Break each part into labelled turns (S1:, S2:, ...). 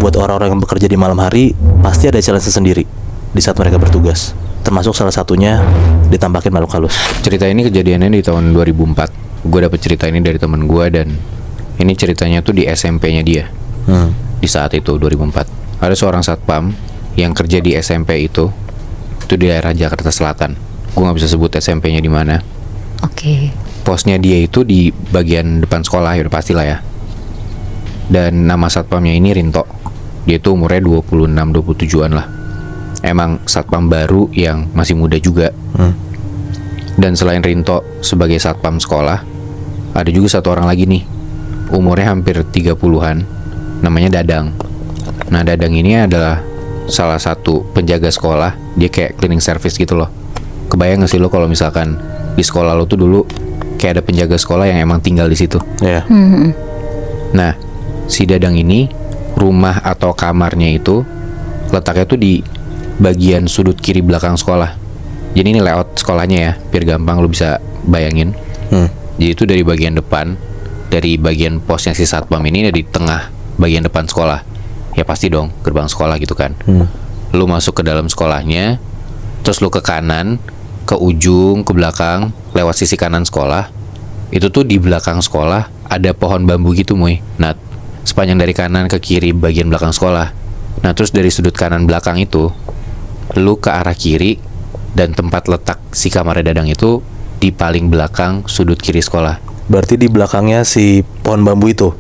S1: buat orang-orang yang bekerja di malam hari pasti ada challenge sendiri di saat mereka bertugas. Termasuk salah satunya ditampakin makhluk halus.
S2: Cerita ini kejadiannya di tahun 2004. Gue dapet cerita ini dari temen gue dan ini ceritanya tuh di SMP-nya dia. Di saat itu 2004 ada seorang satpam yang kerja di SMP itu di daerah Jakarta Selatan. Gue nggak bisa sebut SMP-nya di mana.
S3: Oke.
S2: Posnya dia itu di bagian depan sekolah, ya udah pastilah ya. Dan nama satpamnya ini Rinto. Dia tuh umurnya 26-27an lah. Emang satpam baru yang masih muda juga. Dan selain Rinto sebagai satpam sekolah, ada juga satu orang lagi nih, umurnya hampir 30-an, namanya Dadang. Nah, Dadang ini adalah salah satu penjaga sekolah. Dia kayak cleaning service gitu loh. Kebayang gak sih lo kalau misalkan di sekolah lo tuh dulu kayak ada penjaga sekolah yang emang tinggal di situ?
S1: Iya.
S2: Nah, si Dadang ini rumah atau kamarnya itu letaknya tuh di bagian sudut kiri belakang sekolah. Jadi ini layout sekolahnya ya, biar gampang lo bisa bayangin. Jadi itu dari bagian depan, dari bagian posnya si satpam ini di tengah bagian depan sekolah. Ya pasti dong, gerbang sekolah gitu kan. Lo masuk ke dalam sekolahnya, terus lo ke kanan, ke ujung, ke belakang, lewat sisi kanan sekolah. Itu tuh di belakang sekolah ada pohon bambu gitu, Muy. Nah, sepanjang dari kanan ke kiri bagian belakang sekolah. Nah, terus dari sudut kanan belakang itu lu ke arah kiri, dan tempat letak si kamar Dadang itu di paling belakang sudut kiri sekolah.
S1: Berarti di belakangnya si pohon bambu itu?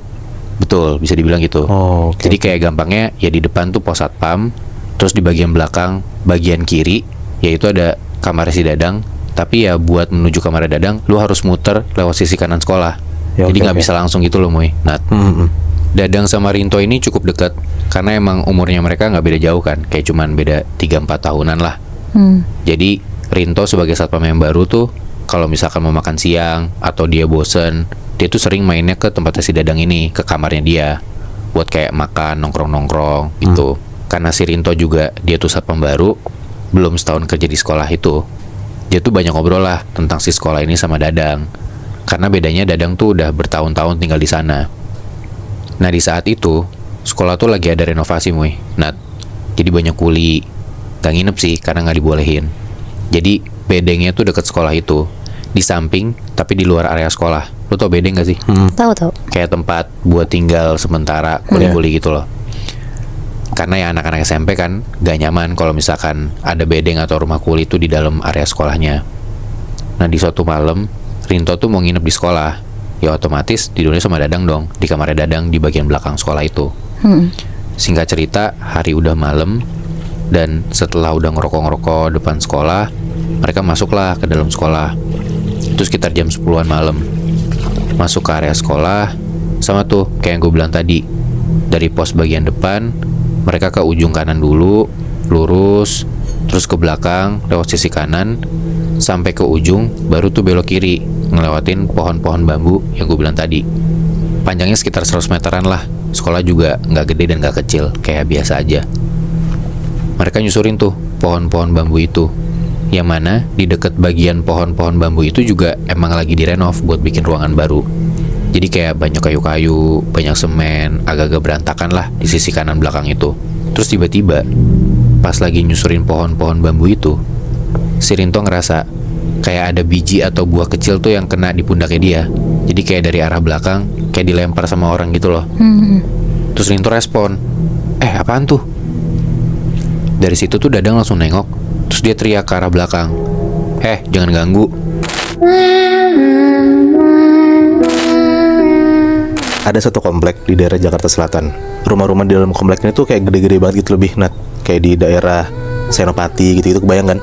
S2: Betul, bisa dibilang gitu.
S1: Oke.
S2: Jadi kayak gampangnya ya di depan tuh pos satpam, terus di bagian belakang bagian kiri yaitu ada kamar si Dadang. Tapi ya buat menuju kamar Dadang lu harus muter lewat sisi kanan sekolah.
S1: Ya,
S2: jadi nggak
S1: oke.
S2: bisa langsung gitu loh, Muy. Nah, Dadang sama Rinto ini cukup dekat karena emang umurnya mereka nggak beda jauh kan, kayak cuman beda 3-4 tahunan lah. Jadi Rinto sebagai satpam yang baru tuh kalau misalkan mau makan siang atau dia bosen, dia tuh sering mainnya ke tempatnya si Dadang ini, ke kamarnya dia buat kayak makan, nongkrong-nongkrong gitu. Karena si Rinto juga dia tuh satpam baru, belum setahun kerja di sekolah itu. Dia tuh banyak ngobrol lah tentang si sekolah ini sama Dadang. Karena bedanya Dadang tuh udah bertahun-tahun tinggal di sana. Nah, di saat itu sekolah tuh lagi ada renovasi, Muy. Nah, jadi banyak kuli. Gak nginep sih karena gak dibolehin. Jadi bedengnya tuh deket sekolah itu, di samping tapi di luar area sekolah. Lo tau bedeng gak sih?
S3: Tahu.
S2: Kayak tempat buat tinggal sementara, kuli-kuli gitu loh. Karena ya anak-anak SMP kan gak nyaman kalau misalkan ada bedeng atau rumah kuli itu di dalam area sekolahnya. Nah, di suatu malam Rinto tuh mau nginep di sekolah. Ya otomatis tidurnya sama Dadang dong, di kamarnya Dadang di bagian belakang sekolah itu. Singkat cerita, hari udah malam, dan setelah udah ngerokok-ngerokok depan sekolah, mereka masuklah ke dalam sekolah. Itu sekitar jam 10-an malam. Masuk ke area sekolah, sama tuh kayak yang gue bilang tadi. Dari pos bagian depan, mereka ke ujung kanan dulu, lurus, terus ke belakang, lewat sisi kanan, sampai ke ujung, baru tuh belok kiri, ngelewatin pohon-pohon bambu yang gue bilang tadi. Panjangnya sekitar 100 meteran lah. Sekolah juga nggak gede dan nggak kecil, kayak biasa aja. Mereka nyusurin tuh pohon-pohon bambu itu, yang mana di deket bagian pohon-pohon bambu itu juga emang lagi direnov buat bikin ruangan baru. Jadi kayak banyak kayu-kayu, banyak semen, agak-agak berantakan lah di sisi kanan belakang itu. Terus tiba-tiba pas lagi nyusurin pohon-pohon bambu itu, si Rinto ngerasa kayak ada biji atau buah kecil tuh yang kena di pundaknya dia. Jadi kayak dari arah belakang, kayak dilempar sama orang gitu loh. Terus Rinto respon, apaan tuh? Dari situ tuh Dadang langsung nengok, terus dia teriak ke arah belakang, jangan ganggu.
S1: Ada satu komplek di daerah Jakarta Selatan. Rumah-rumah di dalam komplek ini tuh kayak gede-gede banget gitu, lebih kayak di daerah Senopati gitu, kebayang kan?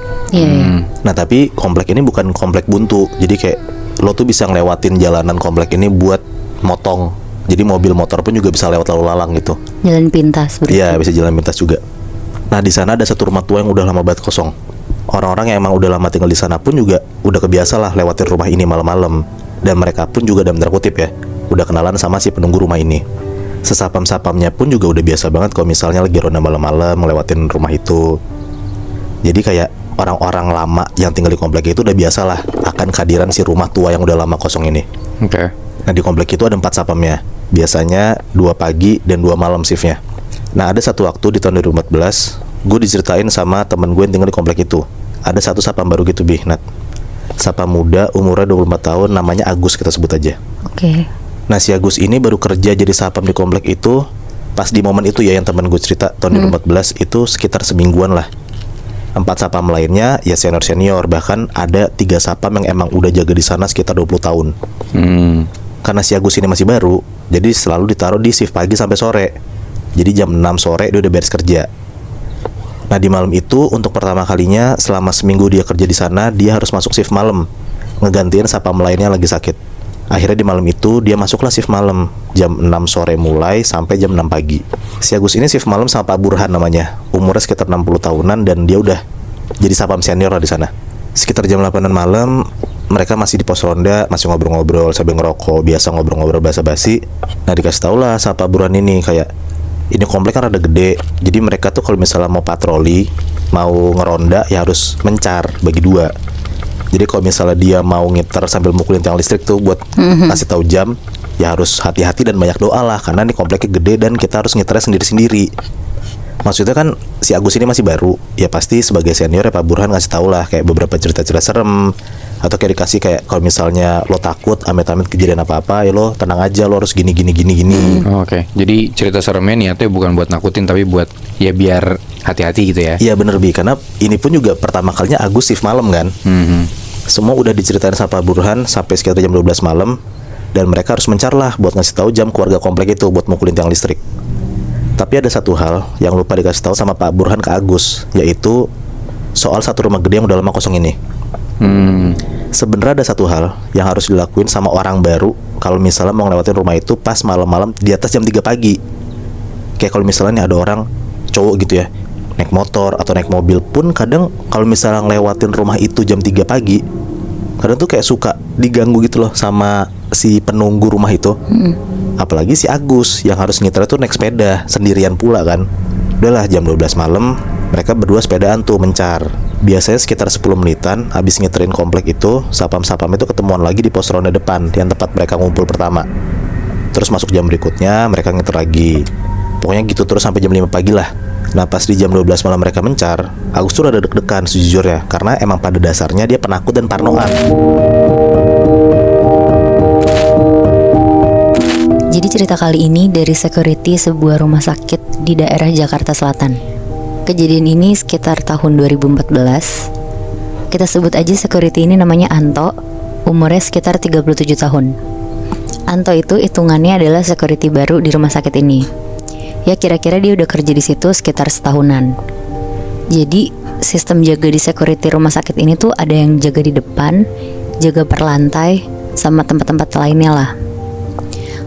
S1: Nah, tapi komplek ini bukan komplek buntu. Jadi kayak lo tuh bisa ngelewatin jalanan komplek ini buat motong. Jadi mobil motor pun juga bisa lewat lalu lalang gitu.
S3: Jalan pintas berarti.
S1: Iya, bisa jalan pintas juga. Nah, di sana ada satu rumah tua yang udah lama banget kosong. Orang-orang yang emang udah lama tinggal di sana pun juga udah kebiasa lah lewatin rumah ini malam-malam. Dan mereka pun juga dalam tanda kutip ya, udah kenalan sama si penunggu rumah ini. Sesapam-sapamnya pun juga udah biasa banget kalau misalnya lagi ronda malam-malam ngelewatin rumah itu. Jadi kayak orang-orang lama yang tinggal di komplek itu udah biasa lah akan kehadiran si rumah tua yang udah lama kosong ini.
S2: Oke.
S1: Nah, di komplek itu ada 4 sapamnya. Biasanya 2 pagi dan 2 malam shiftnya. Nah ada satu waktu di tahun 2014, gue diceritain sama temen gue yang tinggal di komplek itu. Ada satu sapam baru gitu Nat. Sapam muda, umurnya 24 tahun, namanya Agus kita sebut aja.
S3: Oke.
S1: Nah si Agus ini baru kerja jadi sapam di komplek itu. Pas di momen itu ya yang temen gue cerita tahun 2014 itu sekitar semingguan lah. 4 sapam lainnya ya senior-senior. Bahkan ada 3 sapam yang emang udah jaga di sana sekitar 20 tahun. Karena si Agus ini masih baru, jadi selalu ditaruh di shift pagi sampai sore. Jadi jam 6 sore dia udah beres kerja. Nah di malam itu untuk pertama kalinya selama seminggu dia kerja di sana, dia harus masuk shift malam, ngegantiin sapam lainnya lagi sakit. Akhirnya di malam itu dia masuklah shift malam, jam 6 sore mulai sampai jam 6 pagi. Si Agus ini shift malam sama Pak Burhan namanya. Umurnya sekitar 60 tahunan dan dia udah jadi sapam senior lah di sana. Sekitar jam 8 malam mereka masih di pos ronda, masih ngobrol-ngobrol sambil ngerokok, biasa ngobrol-ngobrol basa-basi. Nah dikasih tau lah sama Pak Burhan ini kayak, ini komplek kan rada gede, jadi mereka tuh kalau misalnya mau patroli, mau ngeronda ya harus mencar bagi 2. Jadi kalau misalnya dia mau ngiter sambil mukulin tiang listrik tuh buat kasih tahu jam, ya harus hati-hati dan banyak doa lah, karena ini kompleknya gede dan kita harus ngiternya sendiri-sendiri. Maksudnya kan si Agus ini masih baru, ya pasti sebagai senior ya Pak Burhan ngasih tau lah kayak beberapa cerita-cerita serem, atau kayak dikasih kayak kalau misalnya lo takut amit-amit kejadian apa-apa ya lo tenang aja, lo harus gini.
S2: Oke. Jadi cerita seremnya niatnya bukan buat nakutin tapi buat ya biar hati-hati gitu ya.
S1: Iya bener Bi, karena ini pun juga pertama kalinya Agus shift malam kan. Semua udah diceritain sama Pak Burhan sampai sekitar jam 12 malam, dan mereka harus mencar lah buat ngasih tahu jam keluarga komplek itu buat mukulin tiang listrik. Tapi ada satu hal yang lupa dikasih tahu sama Pak Burhan ke Agus, yaitu soal satu rumah gede yang udah lama kosong ini. Sebenarnya ada satu hal yang harus dilakuin sama orang baru kalau misalnya mau ngelewatin rumah itu pas malam-malam di atas jam 3 pagi. Kayak kalau misalnya nih ada orang cowok gitu ya, naik motor atau naik mobil pun kadang kalau misalnya ngelewatin rumah itu jam 3 pagi, kadang tuh kayak suka diganggu gitu loh sama si penunggu rumah itu. Apalagi si Agus yang harus ngiter tuh naik sepeda sendirian pula kan. Udahlah jam 12 malam mereka berdua sepedaan tuh mencar. Biasanya sekitar 10 menitan habis ngiterin komplek itu, sapam-sapam itu ketemuan lagi di pos ronda depan yang tempat mereka ngumpul pertama. Terus masuk jam berikutnya mereka ngiter lagi. Pokoknya gitu terus sampai jam 5 pagi lah. Nah pas di jam 12 malam mereka mencar, Agus tuh rada deg-degan sejujurnya, karena emang pada dasarnya dia penakut dan parnoan.
S3: Jadi cerita kali ini dari security sebuah rumah sakit di daerah Jakarta Selatan. Kejadian ini sekitar tahun 2014. Kita sebut aja security ini namanya Anto, umurnya sekitar 37 tahun. Anto itu hitungannya adalah security baru di rumah sakit ini. Ya kira-kira dia udah kerja di situ sekitar setahunan. Jadi sistem jaga di security rumah sakit ini tuh ada yang jaga di depan, jaga per lantai, sama tempat-tempat lainnya lah.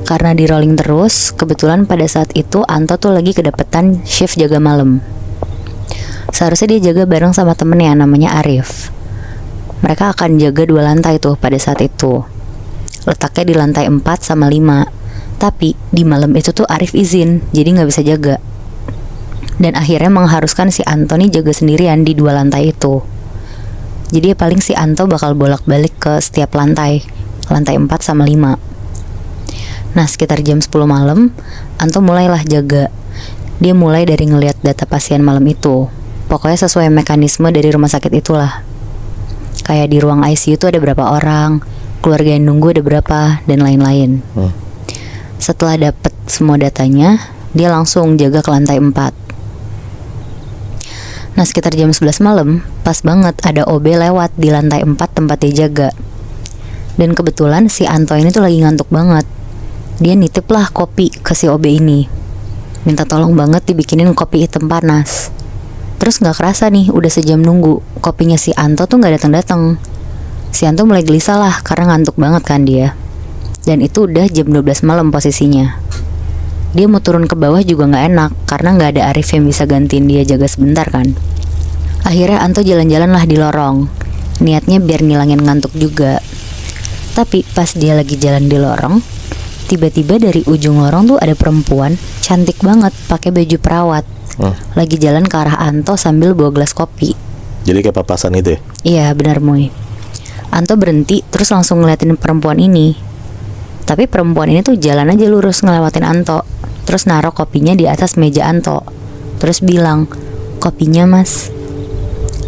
S3: Karena di rolling terus, kebetulan pada saat itu Anto tuh lagi kedapetan shift jaga malam. Seharusnya dia jaga bareng sama temennya namanya Arif. Mereka akan jaga 2 lantai tuh pada saat itu. Letaknya di lantai 4 sama 5. Tapi di malam itu tuh Arif izin, jadi gak bisa jaga. Dan akhirnya mengharuskan si Anto nih jaga sendirian di 2 lantai itu. Jadi ya paling si Anto bakal bolak-balik ke setiap lantai 4 sama 5. Nah sekitar jam 10 malam Anto mulailah jaga. Dia mulai dari ngelihat data pasien malam itu. Pokoknya sesuai mekanisme dari rumah sakit itulah. Kayak di ruang ICU tuh ada berapa orang, keluarga yang nunggu ada berapa, dan lain-lain. Setelah dapet semua datanya, dia langsung jaga ke lantai 4. Nah sekitar jam 11 malam, pas banget ada OB lewat di lantai 4 tempat dia jaga. Dan kebetulan si Anto ini tuh lagi ngantuk banget. Dia nitip lah kopi ke si OB ini, minta tolong banget dibikinin kopi hitam panas. Terus gak kerasa nih udah sejam nunggu, kopinya si Anto tuh gak datang-datang. Si Anto mulai gelisah lah karena ngantuk banget kan dia. Dan itu udah jam 12 malam posisinya. Dia mau turun ke bawah juga gak enak karena gak ada Arif yang bisa gantiin dia jaga sebentar kan. Akhirnya Anto jalan-jalan lah di lorong, niatnya biar ngilangin ngantuk juga. Tapi pas dia lagi jalan di lorong, tiba-tiba dari ujung lorong tuh ada perempuan cantik banget pakai baju perawat. Lagi jalan ke arah Anto sambil bawa gelas kopi.
S1: Jadi kayak papasan itu ya?
S3: Iya benar Moy. Anto berhenti terus langsung ngeliatin perempuan ini. Tapi perempuan ini tuh jalan aja lurus ngelewatin Anto. terus naruh kopinya di atas meja Anto. Terus bilang, "Kopinya, Mas."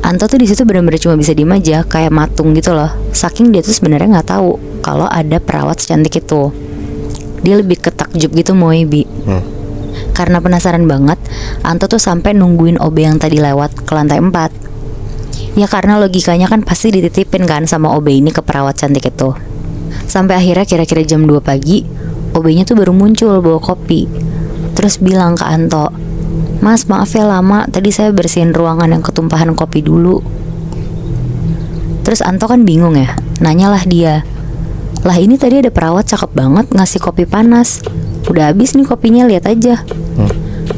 S3: Anto tuh di situ benar-benar cuma bisa diem aja, kayak matung gitu loh. Saking dia tuh sebenarnya nggak tahu kalau ada perawat secantik itu. Dia lebih ke takjub gitu Moy, Bi. Karena penasaran banget, Anto tuh sampai nungguin OB yang tadi lewat ke lantai 4. Ya karena logikanya kan pasti dititipin kan sama OB ini ke perawat cantik itu. Sampai akhirnya kira-kira jam 2 pagi, OB-nya tuh baru muncul bawa kopi. Terus bilang ke Anto, "Mas, maaf ya lama, tadi saya bersihin ruangan yang ketumpahan kopi dulu." Terus Anto kan bingung ya, nanyalah dia, "Lah ini tadi ada perawat cakep banget ngasih kopi panas. Udah habis nih kopinya, lihat aja."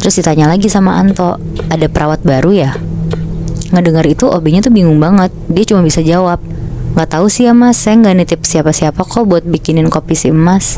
S3: Terus ditanya lagi sama Anto, "Ada perawat baru ya?" Ngedengar itu OB-nya tuh bingung banget. Dia cuma bisa jawab, "Nggak tahu sih ya Mas, saya nggak nitip siapa-siapa kok buat bikinin kopi si Emas."